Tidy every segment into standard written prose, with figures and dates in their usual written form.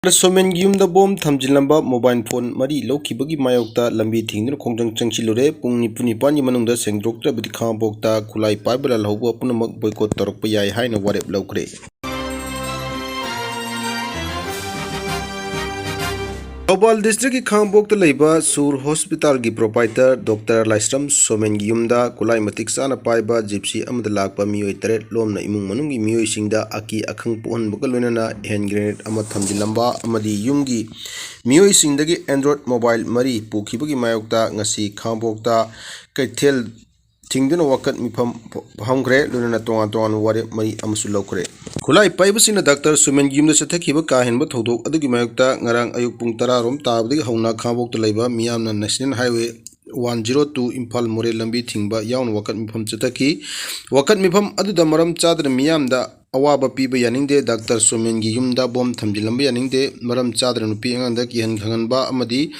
Somen Yumda Bom Tamjilamba mobile phone Mari Loki Bagi Mayokta Lambi Ting Kongjang Changchilure Pung Nipuni Pani Manungda Sengdoraktrabadi Khangabok Kulai Pibra Lalhousing Punamak Boycott Torokpayai Haina Warep Lokre. Thobal District ki Khangabok Laiba Sur Hospital ki proprietor Dr. Laisram Somen Yumda Kulai Matik Sana Paiba Gypsy Amad Lakpa Miyoi Teret Lomna Imung Manungi Miyoi Singda Aki Akhang Puhan Bukalunana hand grenade Amad Tamjilamba Amadi Yumgi Miyoi Singdagi Android mobile Mari Pukibagi Mayokta Ngasi Khangabokta Kaitel Tingduna Wakat Mipam Hangre Lunana Tongan Wari Mari Amsulokre. Kulai Paibasina Dr. Somen Yumda Satakiba Kahin Bathodok Adugi Mayokta Ngarang Ayuk Pungtara Rom Tabdi Hauna Khangabok Laiba Miyamna National Highway 102 Impal More Lambi Tingba Yaun Wakat Mipam Sataki Wakat Mipam Aduda Maram Chadra Miyamda Awaba Piba Yaningde Dr. Somen Yumda Bom Tamjilamba Yaningde Maram Chadra Nupi Anga Kihan Khanganba Amadi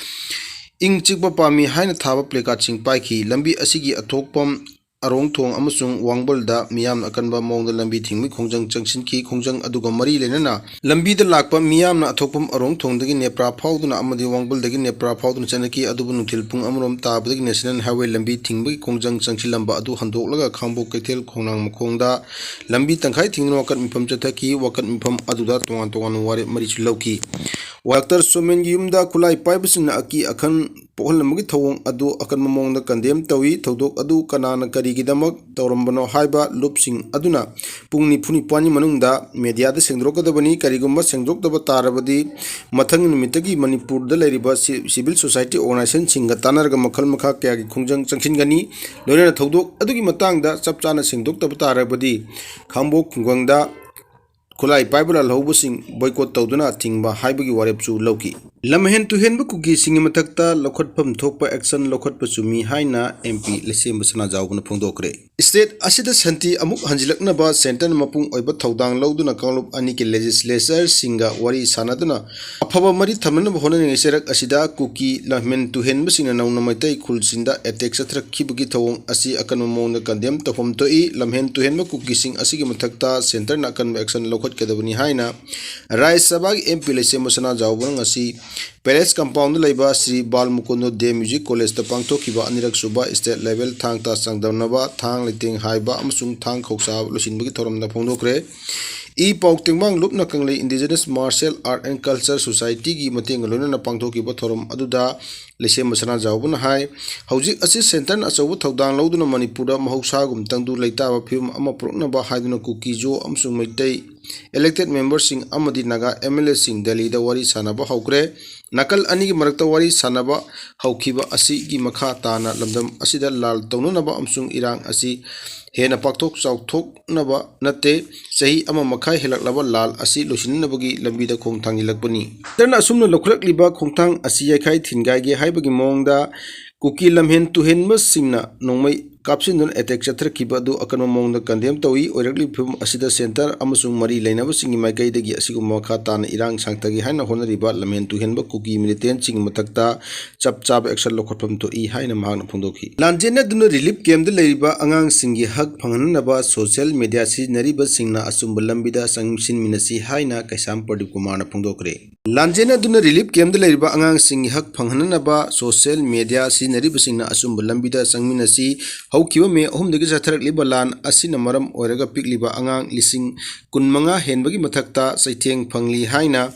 Ing Chikba Pami Haina Thaba Plekaching Paiki Lambi Asigi Atokpam Arong Thong Amasung Wangbolda Miyam Akanba Mongda Lambi Thingmi Kongjang Changshin Ki Kongjang Aduga Mari Lenana Lambi the Lakpa Miyam na Atokpam Arong Thong Dagi Nepra Powduna Amadi Wangbol Dagi Nepra Powdun Chanaki Adubun Tilpung Amrom Tabdi National Highway Lambi Thingmi Kongjang Changchilamba Adu Handok Laga Khangabok Ketel Konang Mokongda Lambi Tangkai Thingno Wakat Mipam Chataki Wakat Mipam Aduda Tongan Wari Marichuloki Dr. Somen Yumda Kulai Paibasina Aki Akan Polamagi Tawong Adu Akan Mamong Kandem Tawi Todok Adu Kanana Karigidamak Taurambano Haiba Lupsing Aduna Pung Nipuni Pani Manungda Media the Sengdoraktrabadi Karigumba Sengdoraktrabadi Mathang Mitagi Manipur the Leriba Civil Society Organization Singatanaga Makal Maka Kagi Kongjang Changchingani Lorena Todok Adugi Matangda Sapchana Sengdoraktrabadi Khangabok Kungwangda Kulai Pibra Lalhousing Boycott Toduna Tingba Haibagi Warepsu Loki. Lamhen to Henba Kuki Singimatakta Lokotpam Tokpa Action Lokot Pasumi Haina MP Lesim Basana Jawan Pondokre. State Asida Santi Amuk Hanjilaknaba Sentan Mapung Oiba Todang Loduna Kalup Aniki legislature Singa Wari Sanaduna. Apava Mari Taman Honan Serak Asida Kuki Lahmen to Henbasing and Naunamate Kulsinda Etexatra Kibagi Tawong Asi Akanomon Kandem Tofom Toi Lamhen to Henba Kuki Sing Asigimatakta Center Nakan Action Lokot Kadabani Haina Rai Sabag MP Lesim Basana Jawan Asi Palace Compound Laiba Sri Balmukono De Music College the Pangto Kiba Anirak Suba State Level Thang Ta Sangdamnaba Thang Liting Haiba Amsung Thang Koksa Lusinbagi Thoram na Pondokre E Pauktingmang Lupna Kangle Indigenous Martial Art and Culture Society Gi Mating Luna na Pangto Kiba Thoram Aduda Lesem Masana Jawbun Hai Hauzik Assist Center Asawu Todang Loduna Manipura Mahosagum Tangdu Laita Film Ama Proknaba Haiduna Kukijo Amsung Maitai Elected members Sing Amadi Naga MLA Sing Delhi the Wari Sanaba Haukre Nakal Anigi Marakta Wari Sanaba Haukiba Asi Gi Makha Tana Lamdam Asida Lal Tonunaba Amsung Irang Asi Hena Paktok Sautok Naba Nate Sahi Ama Makai Helaklaba Lal Asi Lusinabagi Lambida Kongtang Ilakbani. Then Asumna Lokrak Liba Kongtang Asi Yakai Tingage Haibagi Mongda Kuki Lamhen to Henmas Singna Nomai Capsin attack Chatra Kibadu Akanamong the Kandem Tawi or Film Asida Center Amasung Mari Lena singing my guide the Sigumaka Irang Santagi Hana Honoriba Lamen to Henba Kuki Militant Sing Matakta Chap Chap Extra Lokotum to E Haina Mahana Pundoki. Lanjena do not relief came the Lariba Angang Singi Hug Panganaba social media Nariba Singna Asumbalambida Sangsin Minasi Haina Kasam Padikumana Pundokre. Lanjena do not relief came the Lariba Angang Singi Hug Panganaba social media Nariba Singna Asumbalambida Sangminasi Haukiba me home the Gizatrak Libalan Asina Maram or Rega Pigliba Angang Lising Kunmanga Henbagi Matakta Saiteng Pangli Haina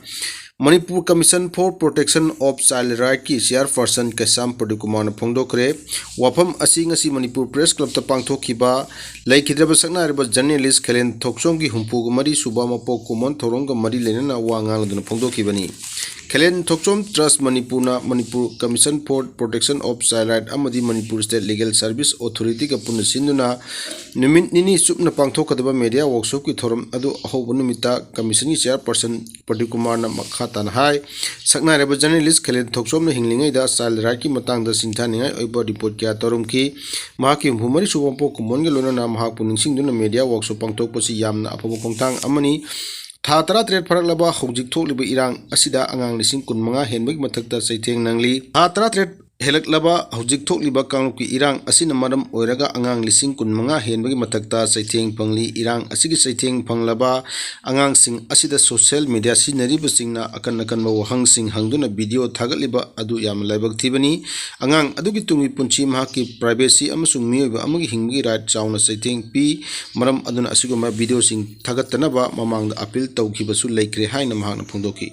Manipur Commission for Protection of Child Rights ki Chairperson Kasam Padikumana Pondokre Wapam Asingasi Manipur Press Club Tapangto Kiba Laikidraba Sakna Riba journalist Kalen Toksongi Humpu Mari Subama Pokumon Toronga Mari Lenana Wangal Pondokibani Kalen Toksom Trust Manipur Commission for Protection of Child Rights Amadi Manipur State Legal Service Authority ka punna sinduna Numin Nini Supna Pangthokadaba Media Workshop ki Thoram Adu Ahobunumita Commission Chairperson Padikumar na Makhatan Hai Sakna Reba journalist Kalen Toksom na Hinglingai da Child Rights ki matang da Sinthaningai Oiba report kya Torum ki Mahaki Humari Subampo Kumon Lona na Mahak Puningsing duna Media Workshop Pangthokpasi Yamna Apabo Kongtang Amani Tatra Trade Paraklaba Hojik Toliba Irang Asida Angang Lising Kunmanga Henbig Matakta Saiteng Nangli Tatra Trade हेलक्लबा हौजिक थोक्लिबा कांगलुपकी इरांग असिना मरम ओइरगा अंगांग लिसिंग कुनमंगा हेनबगी मथक्ता चैथेंग फंगली इरांग असिगी चैथेंग फंगलबा अंगांगसिंग असिदा social media सिनरिबसिंगना अकन अकनबा वहंगसिंग हंगदुना video थागतलिबा अदु याम लाइबक थिबनी अंगांग अदुगी Tungi पुंची महाकी privacy अमसुंग मियोइबा अमगी हिंगगी right Chowna चैथेंग P मरम अदुना असिगुमा video सिंग थागतनबा ममांगदा appeal तौखिबसु लेक्रे हाइना महांगना फोंदोखि।